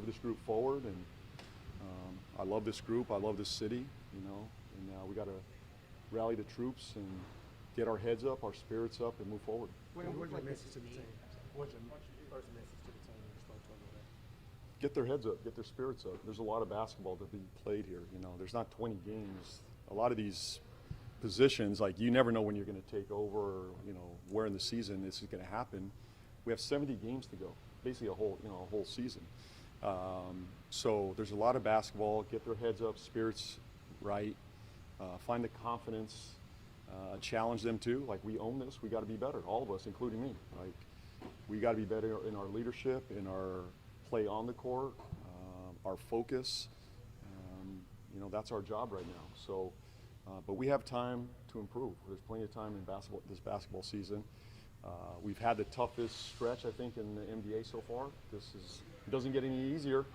this group forward. And I love this group. I love this city, you know, and we got to rally the troops and get our heads up, our spirits up, and move forward. What's your message to the team? What's your first message to the team when you spoke to them today? Get their heads up, get their spirits up. There's a lot of basketball to be played here. You know, there's not 20 games. A lot of these positions, like you never know when you're going to take over, or, you know, where in the season this is going to happen. We have 70 games to go, basically a whole season. So there's a lot of basketball. Get their heads up, spirits right, find the confidence, challenge them too. Like, we own this. We got to be better, all of us, including me. Like, we got to be better in our leadership, in our play on the court, our focus. You know, that's our job right now. So, but we have time to improve. There's plenty of time in this basketball season. We've had the toughest stretch, I think, in the NBA so far. It doesn't get any easier.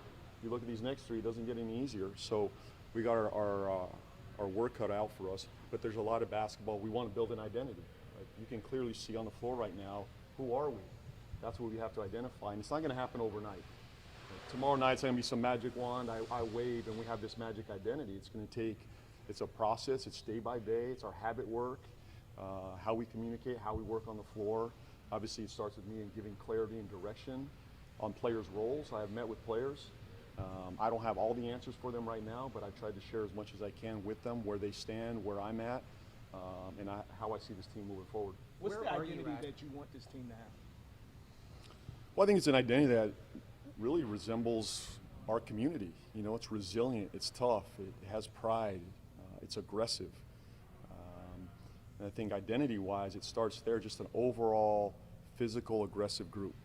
You look at these next three, it doesn't get any easier. So we got our work cut out for us. But there's a lot of basketball. We want to build an identity. Like, you can clearly see on the floor right now, who are we? That's what we have to identify. And it's not going to happen overnight. Like, tomorrow night's going to be some magic wand. I wave and we have this magic identity. It's going to take, it's a process. It's day by day. It's our habit work, how we communicate, how we work on the floor. Obviously, it starts with me in giving clarity and direction on players' roles. I have met with players. I don't have all the answers for them right now, but I've tried to share as much as I can with them, where they stand, where I'm at, and how I see this team moving forward. What's the identity that you want this team to have? Well, I think it's an identity that really resembles our community. You know, it's resilient, it's tough, it has pride, it's aggressive. And I think identity-wise, it starts there, just an overall physical, aggressive group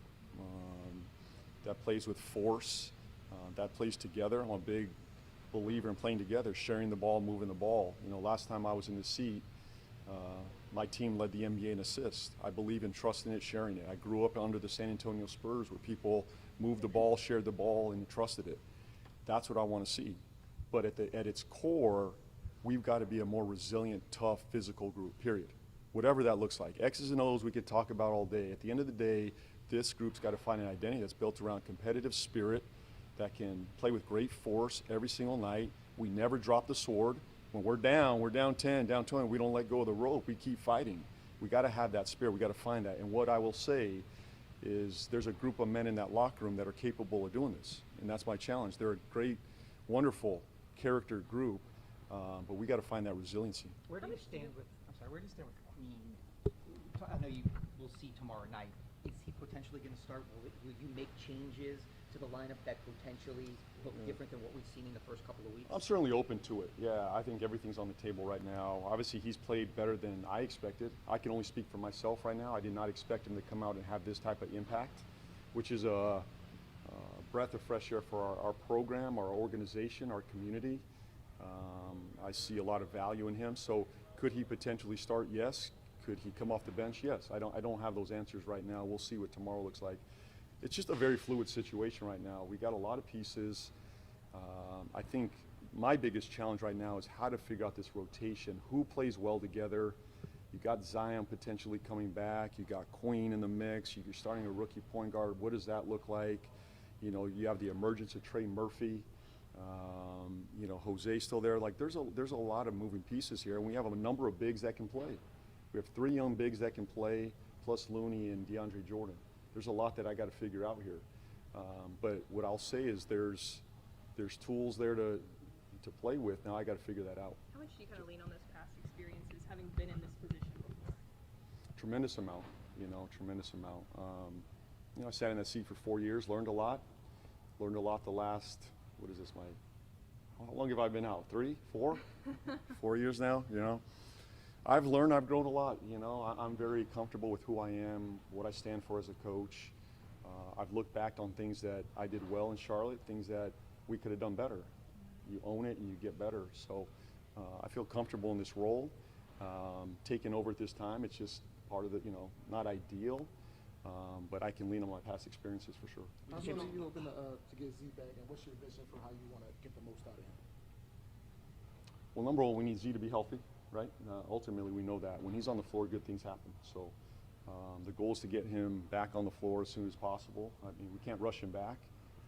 that plays with force, that plays together. I'm a big believer in playing together, sharing the ball, moving the ball. You know, last time I was in the seat, my team led the NBA in assists. I believe in trusting it, sharing it. I grew up under the San Antonio Spurs, where people moved the ball, shared the ball, and trusted it. That's what I want to see. But at its core, we've got to be a more resilient, tough, physical group, period. Whatever that looks like. X's and O's we could talk about all day. At the end of the day, this group's got to find an identity that's built around competitive spirit, that can play with great force every single night. We never drop the sword. When we're down 10, down 20, we don't let go of the rope. We keep fighting. We got to have that spirit. We got to find that. And what I will say is there's a group of men in that locker room that are capable of doing this. And that's my challenge. They're a great, wonderful character group, but we got to find that resiliency. Where do you stand with Queen? I know you will see tomorrow night. Is he potentially going to start? Will you make changes to the lineup that potentially look different than what we've seen in the first couple of weeks? I'm certainly open to it. Yeah, I think everything's on the table right now. Obviously, he's played better than I expected. I can only speak for myself right now. I did not expect him to come out and have this type of impact, which is a breath of fresh air for our program, our organization, our community. I see a lot of value in him. So could he potentially start? Yes. Could he come off the bench? Yes. I don't have those answers right now. We'll see what tomorrow looks like. It's just a very fluid situation right now. We got a lot of pieces. I think my biggest challenge right now is how to figure out this rotation. Who plays well together? You got Zion potentially coming back. You got Queen in the mix. You're starting a rookie point guard. What does that look like? You know, you have the emergence of Trey Murphy. You know, Jose's still there. Like, there's a lot of moving pieces here, and we have a number of bigs that can play. We have 3 young bigs that can play, plus Looney and DeAndre Jordan. There's a lot that I got to figure out here. But what I'll say is there's tools there to play with. Now I got to figure that out. How much do you kind of lean on those past experiences, having been in this position before? Tremendous amount, you know, tremendous amount. You know, I sat in that seat for 4 years, learned a lot. Learned a lot the last, how long have I been out? 3, 4? 4 years now, you know. I've learned, I've grown a lot, you know. I'm very comfortable with who I am, what I stand for as a coach. I've looked back on things that I did well in Charlotte, things that we could have done better. You own it and you get better. So I feel comfortable in this role. Taking over at this time, it's just part of the, you know, not ideal, but I can lean on my past experiences for sure. How soon are you hoping to get Z back, and what's your vision for how you want to get the most out of him? Well, number one, we need Z to be healthy. Right? Ultimately, we know that. When he's on the floor, good things happen. So the goal is to get him back on the floor as soon as possible. I mean, we can't rush him back.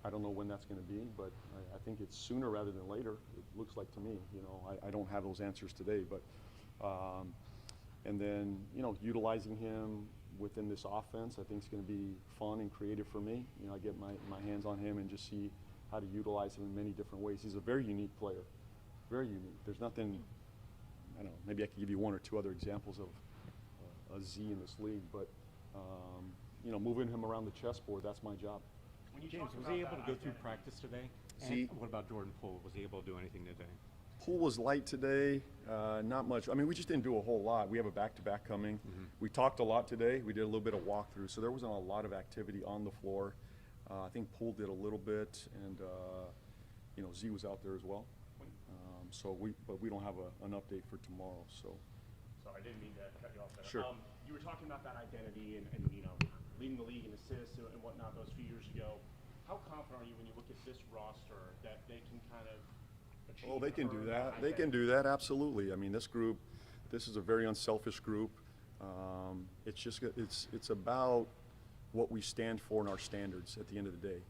I don't know when that's going to be, but I think it's sooner rather than later. It looks like to me. You know, I don't have those answers today, but and then, you know, utilizing him within this offense, I think is going to be fun and creative for me. You know, I get my hands on him and just see how to utilize him in many different ways. He's a very unique player, very unique. There's nothing. I don't know. Maybe I could give you one or two other examples of a Z in this league, but you know, moving him around the chessboard, that's my job. When you James, talk was about he able that to go through identity- practice today? See- And what about Jordan Poole? Was he able to do anything today? Pool was light today, not much. I mean, we just didn't do a whole lot. We have a back-to-back coming. We talked a lot today. We did a little bit of walkthrough, so there wasn't a lot of activity on the floor. I think Poole did a little bit, and you know, Z was out there as well. But we don't have an update for tomorrow. So Sorry, I didn't mean to cut you off there. Sure. You were talking about that identity and you know, leading the league in assists and whatnot those few years ago. How confident are you when you look at this roster that they can kind of achieve? oh, they and can do earn that. They can identity? do that, absolutely. I mean, this group, this is a very unselfish group. It's just it's about what we stand for and our standards at the end of the day.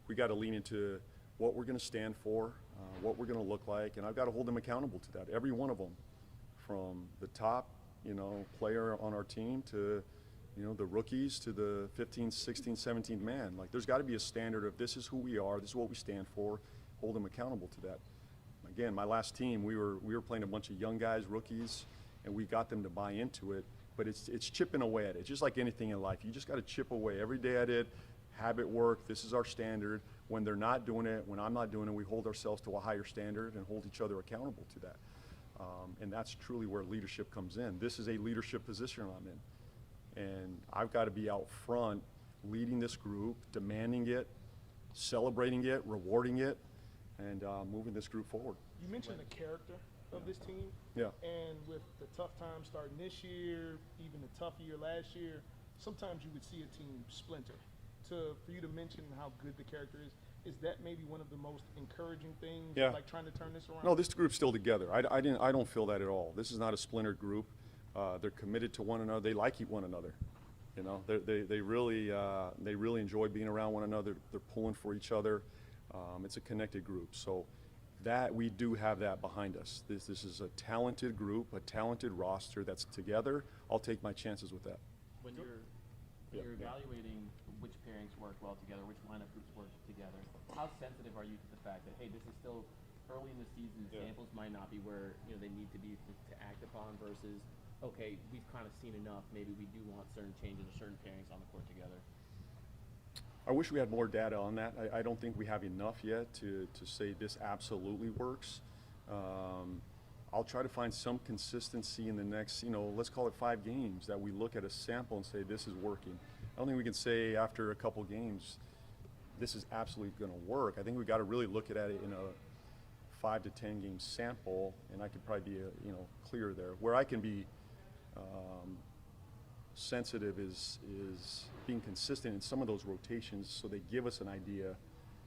We got to lean into what we're going to stand for, what we're going to look like, and I've got to hold them accountable to that. Every one of them, from the top, you know, player on our team to, you know, the rookies to the 15th, 16th, 17th man. Like, there's got to be a standard of this is who we are, this is what we stand for. Hold them accountable to that. Again, my last team, we were playing a bunch of young guys, rookies, and we got them to buy into it. But it's chipping away at it. Just like anything in life, you just got to chip away every day at it. Habit work. This is our standard. When they're not doing it, when I'm not doing it, we hold ourselves to a higher standard and hold each other accountable to that. And that's truly where leadership comes in. This is a leadership position I'm in. And I've got to be out front, leading this group, demanding it, celebrating it, rewarding it, and moving this group forward. You mentioned the character of this team. Yeah. And with the tough times starting this year, even the tough year last year, sometimes you would see a team splinter. For you to mention how good the character is that maybe one of the most encouraging things? Yeah. Like trying to turn this around? No, this group's still together. I don't feel that at all. This is not a splintered group. They're committed to one another. They like one another. You know, they really enjoy being around one another. They're pulling for each other. It's a connected group. So that we do have that behind us. This is a talented group, a talented roster that's together. I'll take my chances with that. When you're evaluating which pairings work well together, which lineup groups work together, how sensitive are you to the fact that, hey, this is still early in the season, samples might not be where they need to be to act upon, versus, okay, we've kind of seen enough, maybe we do want certain changes or certain pairings on the court together? I wish we had more data on that. I don't think we have enough yet to say this absolutely works. I'll try to find some consistency in the next, let's call it 5 games, that we look at a sample and say this is working. I don't think we can say after a couple games this is absolutely going to work. I think we've got to really look at it in a 5 to 10 game sample, and I could probably be clear there. Where I can be sensitive is being consistent in some of those rotations, so they give us an idea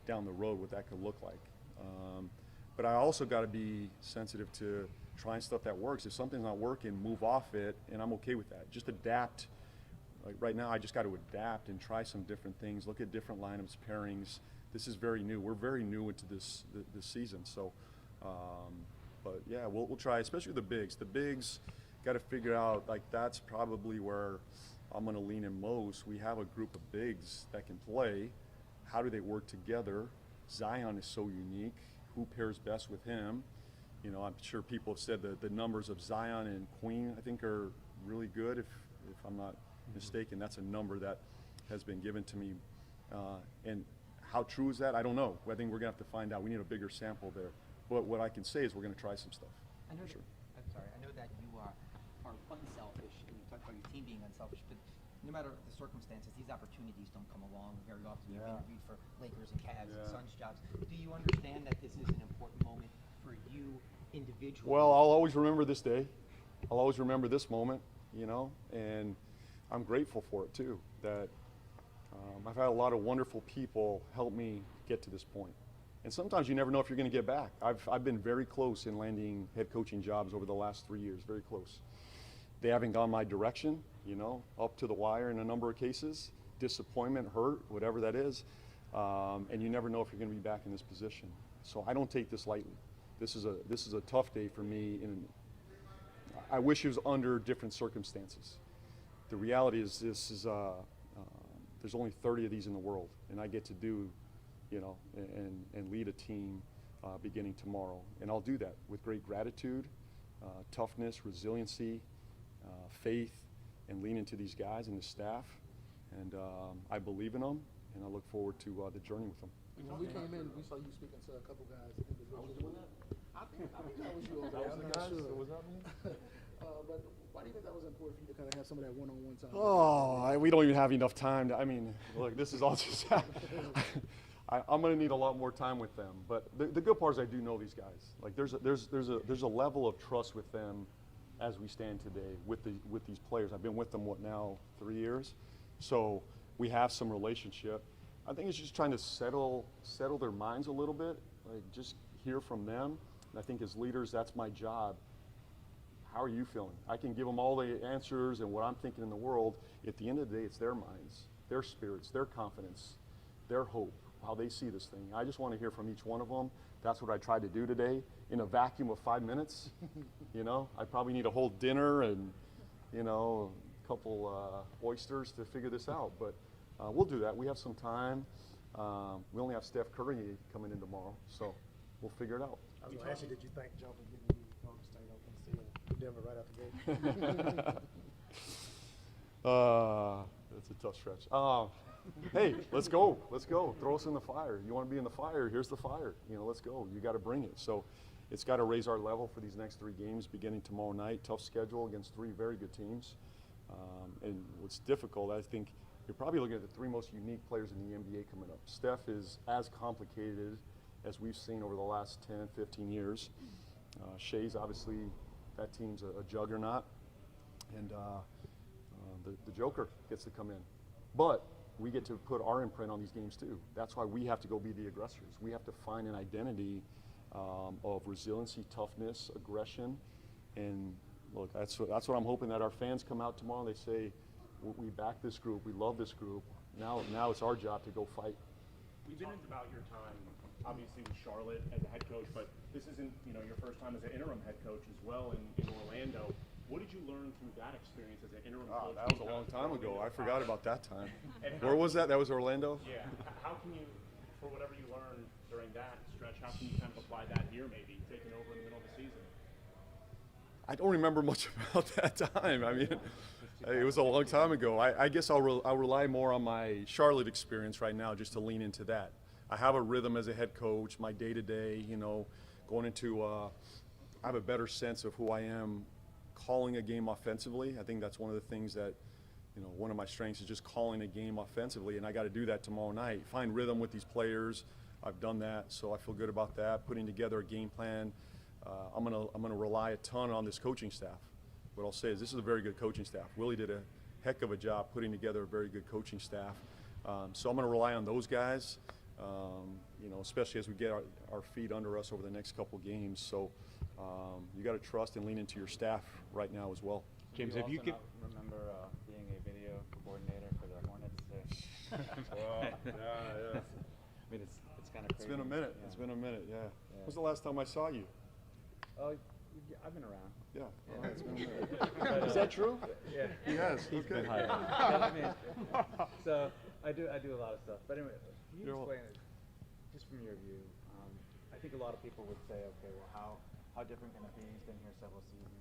down the road what that could look like. But I also got to be sensitive to trying stuff that works. If something's not working, move off it, and I'm okay with that. Just adapt. Like right now, I just got to adapt and try some different things, look at different lineups, pairings. This is very new. We're very new into this season. So, but yeah, we'll try, especially the bigs. The bigs got to figure out, like, that's probably where I'm going to lean in most. We have a group of bigs that can play. How do they work together? Zion is so unique. Who pairs best with him? I'm sure people have said that the numbers of Zion and Queen, I think, are really good. If I'm not mistaken, that's a number that has been given to me. And how true is that? I don't know. I think we're going to have to find out. We need a bigger sample there. But what I can say is we're going to try some stuff. I know Sure. I'm sorry. I know that you are unselfish, and you talked about your team being unselfish, but no matter the circumstances, these opportunities don't come along very often. You've interviewed for Lakers and Cavs and Suns jobs. Do you understand that this is an important moment for you individually? Well, I'll always remember this day. I'll always remember this moment, and I'm grateful for it too, that I've had a lot of wonderful people help me get to this point. And sometimes you never know if you're going to get back. I've been very close in landing head coaching jobs over the last 3 years, very close. They haven't gone my direction, up to the wire in a number of cases. Disappointment, hurt, whatever that is. and you never know if you're going to be back in this position. So I don't take this lightly. This is a tough day for me, and I wish it was under different circumstances. The reality is there's only 30 of these in the world, and I get to do, and lead a team beginning tomorrow, and I'll do that with great gratitude, toughness, resiliency, faith, and lean into these guys and the staff, and I believe in them, and I look forward to the journey with them. When we came in, we saw you speaking to a couple guys individually. I think that was you over there. I'm not sure. Was that me? But why do you think that was important for you to kind of have some of that one-on-one time? We don't even have enough time. Look, this is all just. I'm going to need a lot more time with them. But the good part is I do know these guys. Like there's a level of trust with them as we stand today with these players. I've been with them 3 years, so we have some relationship. I think it's just trying to settle their minds a little bit. Like just hear from them. And I think as leaders, that's my job. How are you feeling? I can give them all the answers and what I'm thinking in the world. At the end of the day, it's their minds, their spirits, their confidence, their hope, how they see this thing. I just want to hear from each one of them. That's what I tried to do today in a vacuum of 5 minutes. I probably need a whole dinner and, a couple oysters to figure this out. But we'll do that. We have some time. We only have Steph Curry coming in tomorrow, so we'll figure it out. I was going to ask you, did you think Joe for giving you Golden State open seal Denver right out the gate? That's a tough stretch. Hey, let's go. Let's go. Throw us in the fire. You want to be in the fire? Here's the fire. Let's go. You got to bring it. So it's got to raise our level for these next 3 games beginning tomorrow night. Tough schedule against 3 very good teams. And what's difficult, I think, you're probably looking at the 3 most unique players in the NBA coming up. Steph is as complicated as we've seen over the last 10, 15 years. Shea's obviously, that team's a juggernaut. And the Joker gets to come in. But we get to put our imprint on these games too. That's why we have to go be the aggressors. We have to find an identity of resiliency, toughness, aggression. And look, that's what I'm hoping, that our fans come out tomorrow and they say, we back this group, we love this group. Now it's our job to go fight. We talked about your time, obviously, with Charlotte as a head coach, but this isn't, your first time as an interim head coach as well in Orlando. What did you learn through that experience as an interim coach? That was a long time ago. I forgot about that time. Where was that? That was Orlando? Yeah. How can you, for whatever you learned during that stretch, how can you kind of apply that here maybe, taking over in the middle of the season? I don't remember much about that time. It was a long time ago. I guess I'll rely more on my Charlotte experience right now just to lean into that. I have a rhythm as a head coach, my day-to-day, going into, I have a better sense of who I am calling a game offensively. I think that's one of the things that, one of my strengths is just calling a game offensively, and I got to do that tomorrow night. Find rhythm with these players. I've done that, so I feel good about that. Putting together a game plan. I'm gonna rely a ton on this coaching staff. What I'll say is this is a very good coaching staff. Willie did a heck of a job putting together a very good coaching staff. So I'm gonna rely on those guys, especially as we get our feet under us over the next couple games. So you got to trust and lean into your staff right now as well. James, Do have you remember being a video coordinator for the Hornets? Yeah. I mean, it's kind of crazy. It's been a minute. Yeah. It's been a minute. Yeah. When was the last time I saw you? Oh, I've been around. Yeah. All right, it's been a minute. Is that true? Yeah. He has. He's Okay. been hired. I mean, so I do a lot of stuff. But anyway, can you explain it, just from your view? I think a lot of people would say, okay, well, how different can it be? He's been here several seasons,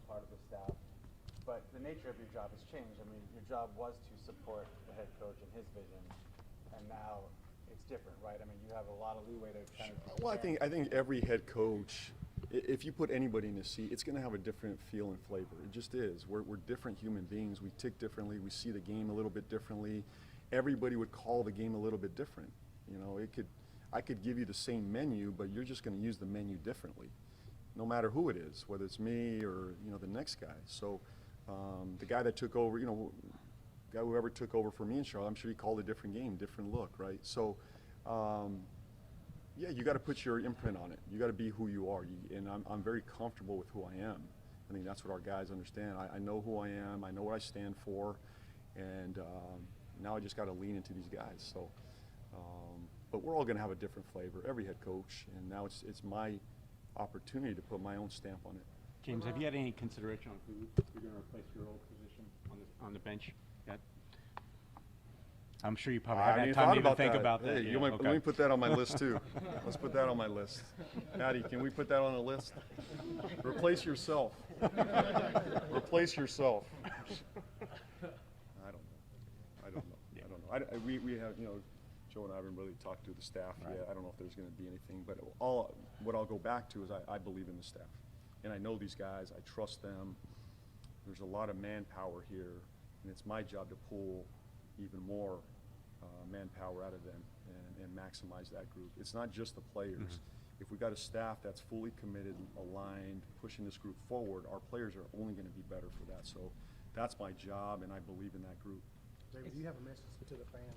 part of the staff. But the nature of your job has changed. I mean, your job was to support the head coach and his vision, and now it's different, right? I mean, you have a lot of leeway to kind of. Well, I think every head coach, if you put anybody in the seat, it's going to have a different feel and flavor. It just is. We're different human beings. We tick differently. We see the game a little bit differently. Everybody would call the game a little bit different. I could give you the same menu, but you're just going to use the menu differently, no matter who it is, whether it's me or the next guy. So the guy that took over, whoever took over for me in Charlotte, I'm sure he called a different game, different look, right? So yeah, you got to put your imprint on it. You got to be who you are, and I'm very comfortable with who I am. I think that's what our guys understand. I know who I am. I know what I stand for, and now I just got to lean into these guys. So. But we're all going to have a different flavor, every head coach, and now it's my opportunity to put my own stamp on it. James, have you had any consideration on who you're going to replace your old position on the bench yet? I'm sure you probably haven't had time to even think about that. Hey, Yeah, let okay. me put that on my list too. Let's put that on my list. Patty, can we put that on the list? Replace yourself. Replace yourself. I don't know. We have, Joe and I haven't really talked to the staff yet. I don't know if there's going to be anything, but what I'll go back to is I believe in the staff, and I know these guys. I trust them. There's a lot of manpower here, and it's my job to pull even more manpower out of them and maximize that group. It's not just the players. If we got a staff that's fully committed, aligned, pushing this group forward, our players are only going to be better for that. So that's my job, and I believe in that group. David, do you have a message to the fans?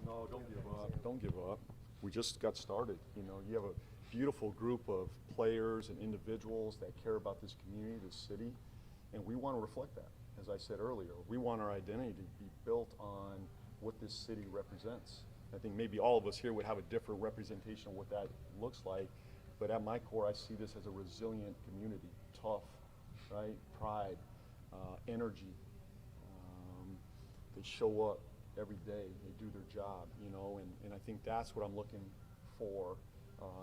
No, don't give up. Don't give up. We just got started. You have a beautiful group of players and individuals that care about this community, this city, and we want to reflect that. As I said earlier, we want our identity to be built on what this city represents. I think maybe all of us here would have a different representation of what that looks like, but at my core, I see this as a resilient community, tough, right? Pride, energy. They show up every day, they do their job, and I think that's what I'm looking for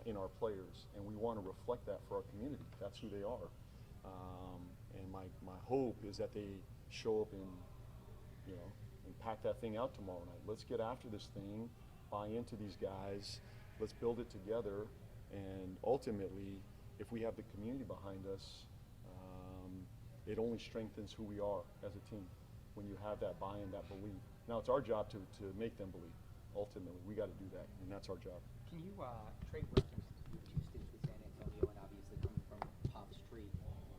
in our players, and we want to reflect that for our community. That's who they are. And my hope is that they show up and pack that thing out tomorrow night. Let's get after this thing, buy into these guys, let's build it together, and ultimately, if we have the community behind us, it only strengthens who we are as a team when you have that buy-in, that belief. Now it's our job to make them believe. Ultimately, we got to do that, and that's our job. Can you trade references to your 2 stints with San Antonio and obviously coming from Pop Street?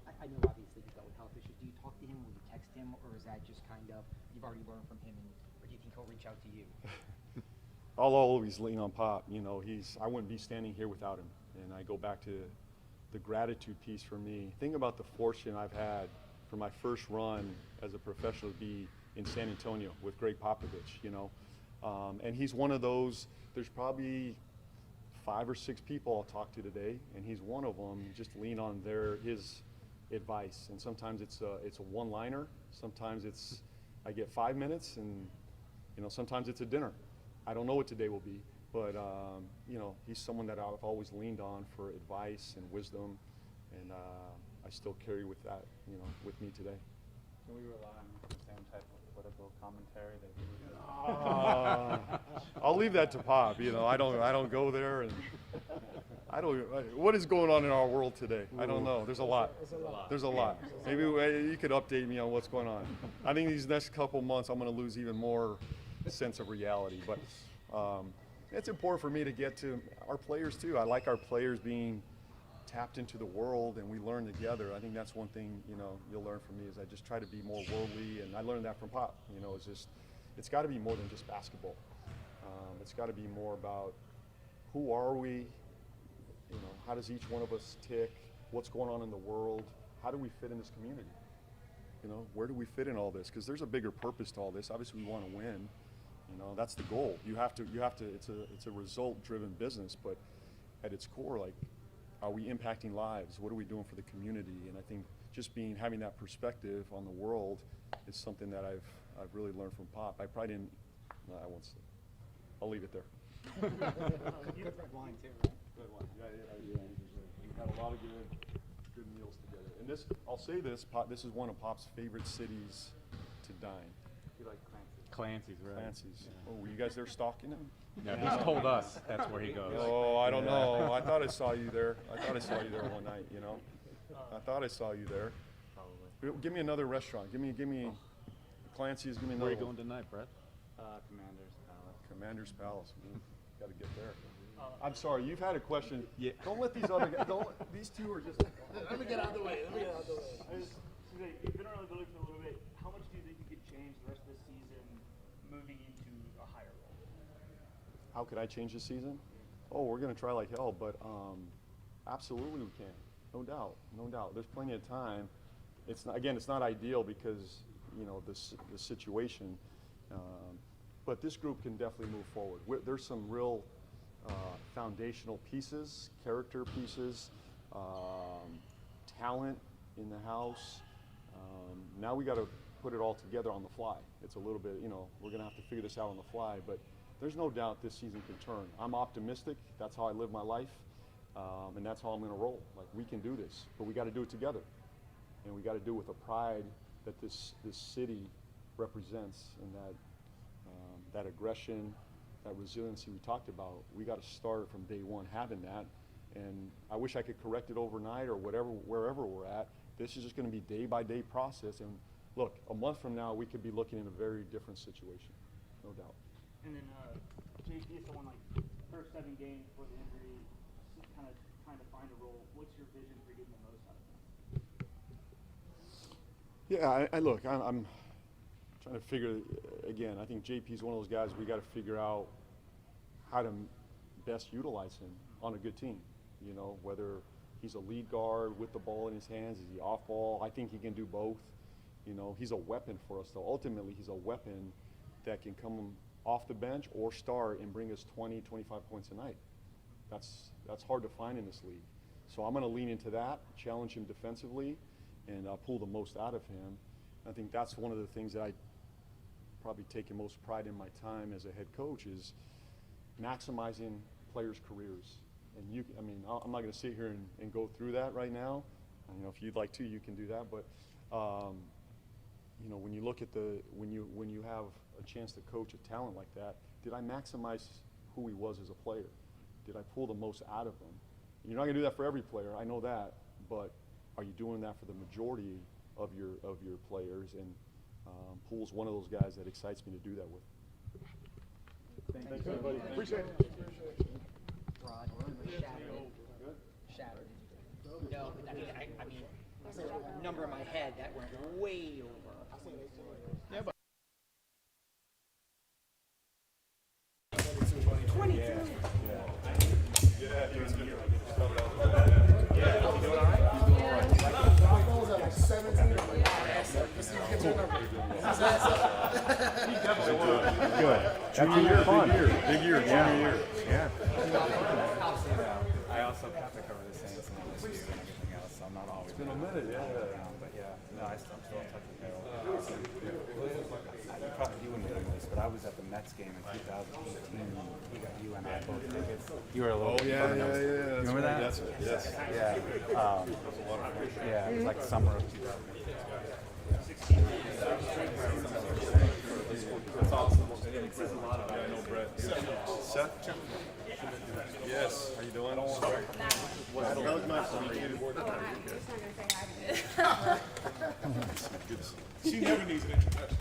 I know obviously he's dealt with health issues. Do you talk to him? Will you text him? Or is that just kind of, you've already learned from him, or do you think he'll reach out to you? I'll always lean on Pop. I wouldn't be standing here without him. And I go back to the gratitude piece for me. Think about the fortune I've had for my first run as a professional to be in San Antonio with Greg Popovich, and he's one of those. There's probably 5 or 6 people I'll talk to today, and he's one of them. Just lean on his advice, and sometimes it's a one-liner. Sometimes I get 5 minutes, and sometimes it's a dinner. I don't know what today will be, but he's someone that I've always leaned on for advice and wisdom, and I still carry with that, with me today. Can we rely on the same type of political commentary that you I'll leave that to Pop. I don't go there, and what is going on in our world today? I don't know. There's a lot. There's a lot. Maybe you could update me on what's going on. I think these next couple months I'm going to lose even more sense of reality. But it's important for me to get to our players too. I like our players being tapped into the world, and we learn together. I think that's one thing you'll learn from me is I just try to be more worldly, and I learned that from Pop. It's got to be more than just basketball. It's got to be more about who are we, how does each one of us tick, what's going on in the world, how do we fit in this community, where do we fit in all this? Because there's a bigger purpose to all this. Obviously, we want to win. That's the goal. You have to. It's a result-driven business, but at its core, are we impacting lives? What are we doing for the community? And I think just having that perspective on the world is something that I've really learned from Pop. I probably didn't. I won't say. I'll leave it there. Good wine too, right? Good one. Yeah. We've had a lot of good meals together. And I'll say this. This is one of Pop's favorite cities to dine. You like Clancy? Clancy's, right? Clancy's. Oh, were you guys there stalking him? No, he's told us that's where he goes. Oh, I don't know. I thought I saw you there. One night, I thought I saw you there. Probably. Give me another restaurant. Give me Clancy's. Give me another Where are you one. going tonight, Brett? Commander's Palace. Commander's Palace. Got to get there. I'm sorry. You've had a question. Yeah. Don't let these other guys. These two are just. Let me get out of the way. You've been around the building for a little bit. How much do you think you could change the rest of the season moving into a higher role? How could I change this season? Oh, we're going to try like hell, but absolutely we can. No doubt. There's plenty of time. It's not ideal because the situation, but this group can definitely move forward. There's some real foundational pieces, character pieces, talent in the house. Now we got to put it all together on the fly. It's a little bit, we're going to have to figure this out on the fly, but there's no doubt this season can turn. I'm optimistic. That's how I live my life, and that's how I'm going to roll. Like, we can do this, but we got to do it together, and we got to do it with the pride that this city represents, and that aggression, that resiliency we talked about. We got to start from day one having that, and I wish I could correct it overnight or wherever we're at. This is just going to be day-by-day process, and look, a month from now, we could be looking in a very different situation, no doubt. And then JP is someone like first 7 games before the injury, kind of trying to find a role. What's your vision for getting the most out of him? Yeah, look, I'm trying to figure, again, I think JP's one of those guys we got to figure out how to best utilize him on a good team. Whether he's a lead guard with the ball in his hands, is he off ball? I think he can do both. He's a weapon for us, though. Ultimately, he's a weapon that can come off the bench or start and bring us 20, 25 points a night. That's hard to find in this league. So I'm going to lean into that, challenge him defensively, and pull the most out of him. I think that's one of the things that I probably taken most pride in my time as a head coach is maximizing players' careers. And I'm not going to sit here and go through that right now. If you'd like to, you can do that. But when you look at when you have a chance to coach a talent like that, did I maximize who he was as a player? Did I pull the most out of him? You're not going to do that for every player, I know that, but are you doing that for the majority of your players? And Poole's one of those guys that excites me to do that with. Thanks, everybody. Appreciate it. Rod, shattered. No, but I mean, number in my head that went way over. Yeah, but 22. Good. Junior year, big year, junior year. Yeah. I also have to cover the Saints and LSU and everything else, so I'm not always. It's been a minute, yeah. But yeah, no, I'm still in touch with Harold. You wouldn't know this, but I was at the Mets game in 2018. You and I both tickets. You were a little. Oh yeah. You remember that? That's it. Yes. Yeah. Yeah, it was like summer of 2018. That's awesome. It says a lot about it. I know Brett. Seth? Yes. How you doing? That was nice to meet you. She never needs an introduction.